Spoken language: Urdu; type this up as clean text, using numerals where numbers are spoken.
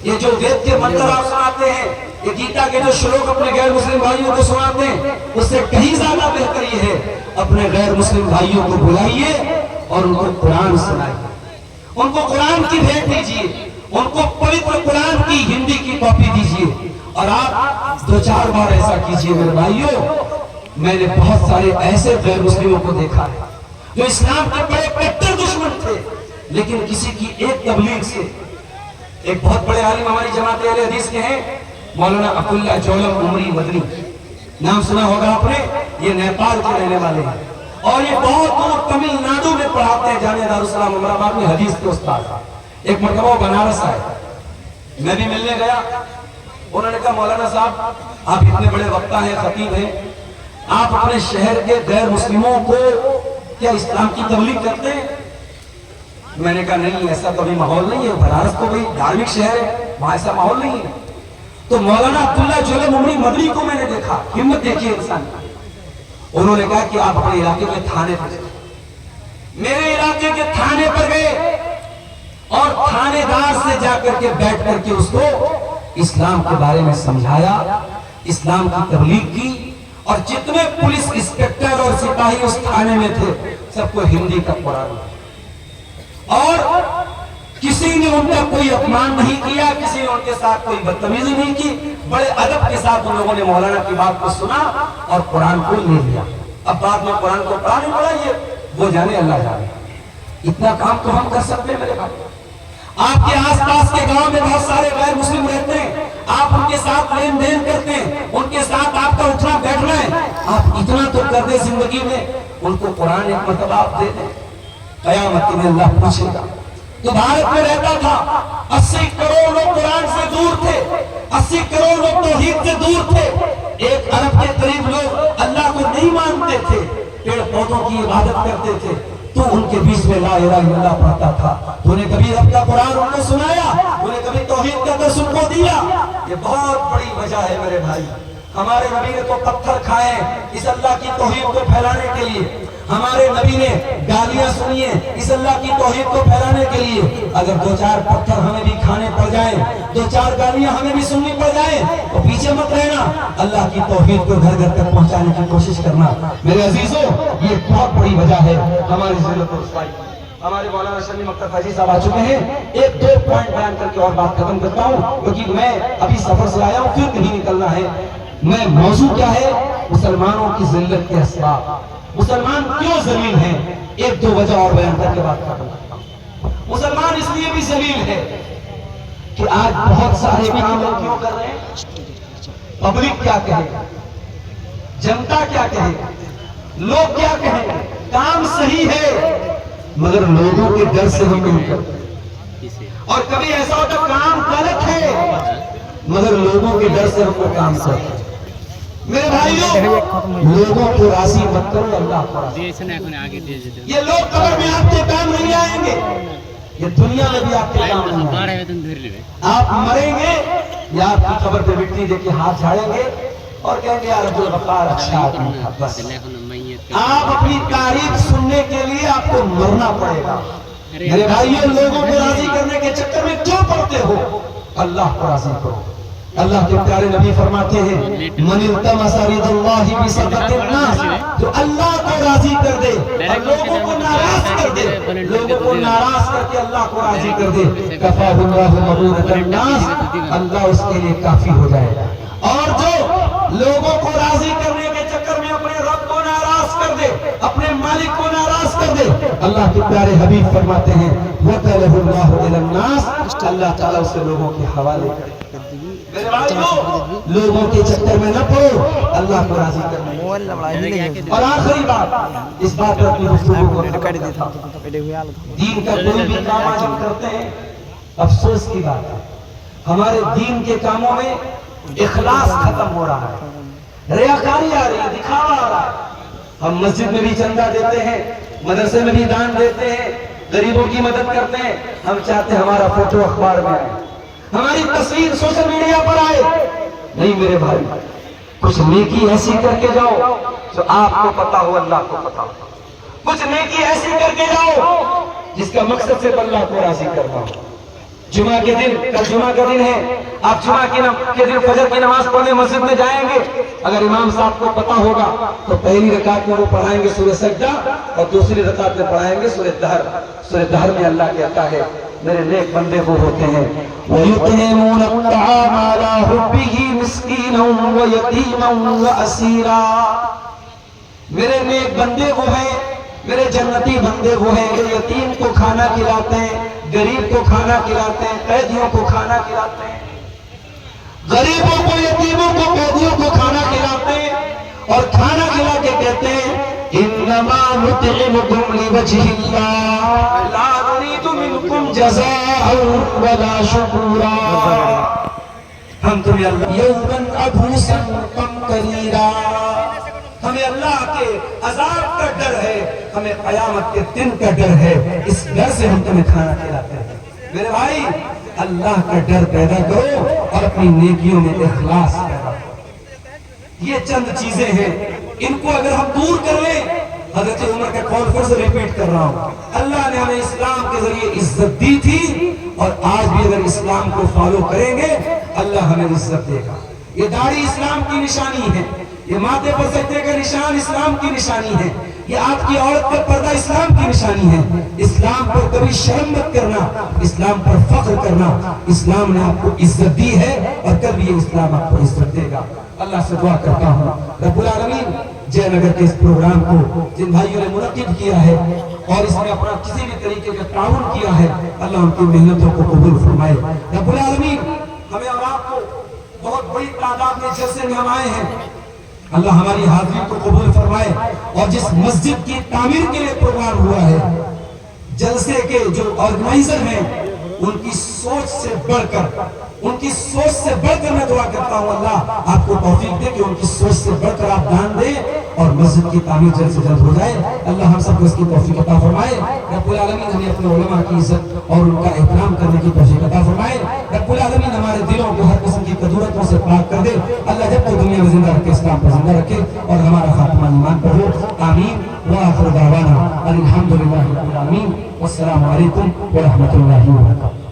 یہ جو وید کے منتر آپ سناتے ہیں، یہ گیتا کے جو شلوک اپنے غیر مسلم بھائیوں کو سناتے ہیں، اس سے کہیں زیادہ بہتر یہ ہے اپنے غیر مسلم بھائیوں کو بلائیے اور ان کو قرآن سنائیے، ان کو قرآن کی بھیٹ دیجیے، ان کو پوتر قرآن کی ہندی کی کاپی دیجیے۔ اور آپ 2-4 بار ایسا کیجیے میرے بھائیوں۔ میں نے بہت سارے ایسے غیر مسلموں کو دیکھا ہے جو اسلام کے بڑے کٹر دشمن تھے، لیکن کسی کی ایک تبلیغ سے، ایک بہت بڑے عالم ہماری جماعت اہل حدیث کے ہیں مولانا عبداللہ جولم عمری مدنی، نام سنا ہوگا آپ نے، یہ نیپال کے رہنے والے ہیں اور یہ بہت دور تمل ناڈو میں پڑھاتے ہیں، جامعہ دارالسلام عمر آباد میں حدیث کے استاد۔ ایک مرتبہ وہ بنارس آئے، میں بھی ملنے گیا، انہوں نے کہا مولانا صاحب آپ اتنے بڑے وقتہ ہیں، خطیب ہیں، آپ اپنے شہر کے غیر مسلموں کو کیا اسلام کی تبلیغ کرتے ہیں؟ میں نے کہا نہیں، ایسا تو ابھی ماحول نہیں ہے، بنارس تو بھئی دھارمک شہر ہے، وہاں ایسا ماحول نہیں ہے۔ تو مولانا عبداللہ جولم عمری مدنی کو میں نے دیکھا، ہمت دیکھیے انسان کی، انہوں نے کہا کہ آپ اپنے علاقے کے تھانے پر جائیں۔ میرے علاقے کے تھانے پر گئے اور تھانے دار سے جا کر کے بیٹھ کر کے اس کو اسلام کے بارے میں سمجھایا، اسلام کی تبلیغ کی، اور جتنے پولیس انسپکٹر اور سپاہی اس تھانے میں تھے سب کو ہندی کا قرآن، اور کسی نے ان کا کوئی اپمان نہیں کیا، کسی نے ان کے ساتھ کوئی بدتمیزی نہیں کی، بڑے ادب کے ساتھ ان لوگوں نے مولانا کی بات کو سنا اور قرآن کو لے لیا۔ اب بعد میں قرآن کو پڑھا نہیں پڑا، یہ وہ جانے اللہ جانے، اتنا کام تو ہم کر سکتے ہیں میرے بھائی۔ آپ کے آس پاس کے گاؤں میں بہت سارے غیر مسلم رہتے ہیں، آپ ان کے ساتھ لین دین کرتے ہیں، ان کے ساتھ آپ کا اٹھنا بیٹھنا ہے، آپ اتنا تو کر دیں زندگی میں، ان کو قرآن ایک مرتبہ آپ دے دیں، قیامت میں اللہ پوچھے گا۔ تو بھارت میں رہتا تھا، 80 کروڑ لوگ قرآن سے دور تھے، 80 کروڑ لوگ توحید سے دور تھے، 1 ارب کے قریب لوگ اللہ کو نہیں مانتے تھے، پیڑ پودوں کی عبادت کرتے تھے، تو ان کے بیچ میں لا الہ الا اللہ پڑھتا تھا۔ تو انہیں کبھی رب کا قرآن ان کو سنایا، انہیں کبھی توحید کا درس ان کو دیا۔ یہ بہت بڑی وجہ ہے میرے بھائی، ہمارے نبی نے تو پتھر کھائے اس اللہ کی توحید کو پھیلانے کے لیے، ہمارے نبی نے گالیاں سنی ہیں اس اللہ کی توحید کو پھیلانے کے لیے۔ اگر 2-4 پتھر ہمیں بھی کھانے پڑ جائیں، 2-4 گالیاں ہمیں بھی سننی پڑ جائیں، تو پیچھے مت رہنا، اللہ کی توحید کو گھر گھر تک پہنچانے کی کوشش کرنا۔ میرے عزیزوں، یہ بہت بڑی وجہ ہے ہماری ذلت و رسوائی۔ ہمارے مولانا شمیم اختر فیضی صاحب آ چکے ہیں، 1-2 پوائنٹ بیان کر کے اور بات ختم کرتا ہوں، کیونکہ میں ابھی سفر سے آیا ہوں، پھر کہیں نکلنا ہے۔ میں موضوع کیا ہے؟ مسلمانوں کی ذلت کے اسباب، مسلمان کیوں ذلیل ہیں، 1-2 وجہ اور بیان کر کے بات ختم کرتا ہوں۔ مسلمان اس لیے بھی ذلیل ہے کہ آج بہت سارے کام لوگ کیوں کر رہے ہیں، پبلک کیا کہے، جنتا کیا کہے، لوگ کیا کہیں، کام صحیح ہے مگر لوگوں کے ڈر سے ہم نہیں کرتے، اور کبھی ایسا ہوتا کام غلط ہے مگر لوگوں کے ڈر سے ہم کو کام کرتے ہیں۔ میرے بھائیوں، لوگوں کو راضی مت کرو، اللہ کو راضی۔ یہ لوگ قبر میں آپ کے کام نہیں آئیں گے، یہ دنیا میں بھی آپ کے کام نہیں آئیں گے۔ آپ مریں گے یا آپ کی قبر پہ مٹی دے کے ہاتھ جھاڑیں گے اور کہیں گے یا رب الغفار اچھا آدمی تھا، بس۔ آپ اپنی تعریف سننے کے لیے آپ کو مرنا پڑے گا۔ میرے بھائیوں، لوگوں کو راضی کرنے کے چکر میں کیوں پڑتے ہو؟ اللہ کو راضی کرو۔ اللہ کے پیارے نبی فرماتے ہیں من التمس رضا اللہ بسخط الناس، جو اللہ کو راضی کر دے اور لوگوں کو ناراض کر دے، لوگوں کو ناراض کر کے اللہ کو راضی کر دے، کفاہ اللہ مغورۃ الناس، اللہ اس کے لیے کافی ہو جائے گا۔ اور جو لوگوں کو راضی کرنے کے چکر میں اپنے رب کو ناراض کر دے، اپنے مالک کو ناراض کر دے، اللہ کے پیارے حبیب فرماتے ہیں وَكَلَهُ اللَّهُ إِلَى النَّاسِ، اللہ تعالیٰ اسے لوگوں کے حوالے کرے۔ میرے بھائیوں، لوگوں کے چکر میں نہ پڑو، اللہ کو راضی کرنا۔ اور آخری بات، اس بات پر اپنی گفتگو کو ختم کرتا ہوں۔ دین کا کوئی بھی کام آج ہم کرتے ہیں، افسوس کی بات ہے ہمارے دین کے کاموں میں اخلاص ختم ہو رہا ہے، ریاکاری آ رہی ہے، دکھاوا آ رہا ہے۔ ہم مسجد میں بھی چندہ دیتے ہیں، مدرسے میں بھی دان دیتے ہیں، غریبوں کی مدد کرتے ہیں، ہم چاہتے ہیں ہمارا فوٹو اخبار میں آئے، ہماری تصویر سوشل میڈیا پر آئے۔ نہیں میرے بھائی، کچھ نیکی ایسی کر کے جاؤ جو آپ کو پتا ہو، اللہ کو پتا ہو، کچھ نیکی ایسی کر کے جاؤ جس کا مقصد صرف اللہ کو راضی کرنا ہو۔ جمعہ کے دن، کل جمعہ کا دن ہے، آپ جمعہ کے دن فجر کی نماز پڑھنے مسجد میں جائیں گے، اگر امام صاحب کو پتا ہوگا تو پہلی رکعت میں وہ پڑھائیں گے سورہ سجدہ اور دوسری رکعت میں پڑھائیں گے سورہ دہر۔ سورہ دہر میں اللہ کہتا ہے میرے نیک بندے وہ ہوتے ہیں وَيُطْعِمُونَ الطَّعَامَ عَلَىٰ حُبِّهِ مِسْكِينًا وَيَتِيمًا وَأَسِيرًا، میرے نیک بندے وہ ہیں، میرے جنتی بندے وہ ہیں کہ یتیم کو کھانا کھلاتے ہیں، غریب کو کھانا کھلاتے ہیں، قیدیوں کو کھانا کھلاتے ہیں، غریبوں کو، یتیموں کو، قیدیوں کو کھانا کھلاتے ہیں، اور کھانا کھلا کے کہتے ہیں انما نطعمکم لوجہ اللہ لا نرید منکم جزاء ولا شکورا، ہم تمہیں اللہ یوما عبوسا قمطریرا، ہمیں اللہ کے عذاب کا ڈر ہے، ہمیں قیامت کے دن کا ڈر ہے، اس ڈر سے ہم تمہیں کھانا کھلاتے ہیں۔ میرے بھائی اللہ کا ڈر پیدا کرو اور اپنی نیکیوں میں اخلاص پیدا کرو۔ یہ چند چیزیں ہیں، ان کو اگر ہم دور کر لیں، حضرت عمر کا قول پھر سے ریپیٹ کر رہا ہوں، اللہ نے ہمیں اسلام کے ذریعے عزت دی تھی اور آج بھی اگر اسلام کو فالو کریں گے اللہ ہمیں عزت دے گا۔ یہ داڑھی اسلام کی نشانی ہے، یہ ماتھے پر سجدے کا نشان اسلام کی نشانی ہے، یہ آپ کی عورت پر پردہ اسلام کی نشانی ہے۔ اسلام پر کبھی شرم مت کرنا، اسلام پر فخر کرنا، اسلام نے آپ کو عزت دی ہے اور کبھی یہ اسلام آپ کو عزت دے گا۔ اللہ سے دعا کرتا ہوں رب العالمین جے نگر کے اس پروگرام کو جن بھائیوں نے منعقد کیا ہے اور اس میں اپنا کسی بھی طریقے کا تعاون کیا ہے، اللہ ان کی محنتوں کو قبول فرمائے۔ رب العالمین ہمیں اور آپ کو بہت بڑی تعداد میں جلسے میں ہم آئے ہیں، اللہ ہماری حاضری کو قبول فرمائے، اور جس مسجد کی تعمیر کے لیے پروگرام ہوا ہے، جلسے کے جو آرگنائزر ہیں ان کی سوچ سے بڑھ کر میں دعا کرتا ہوں اللہ آپ کو توفیق دے کہ ان کی سوچ سے بڑھ کر آپ دان دیں اور مسجد کی تعمیر جلد سے جلد ہو جائے۔ اللہ ہم سب کو اس کی توفیق عطا فرمائے۔ رب العالمین ہمیں اپنے علماء کی عزت اور ان کا احترام کرنے کی توفیق عطا فرمائے۔ رب العالمین ہمارے دلوں کو ہر قسم کی کدورتوں سے پاک کر دے۔ اللہ جب تک دنیا میں زندہ رکھے اسلام پر زندہ رکھے اور ہمارا خاتمہ ایمان پر ہو، آمین۔ وآخر دعوانا الحمدللہ رب العالمین، والسلام علیکم ورحمۃ اللہ وبرکاتہ۔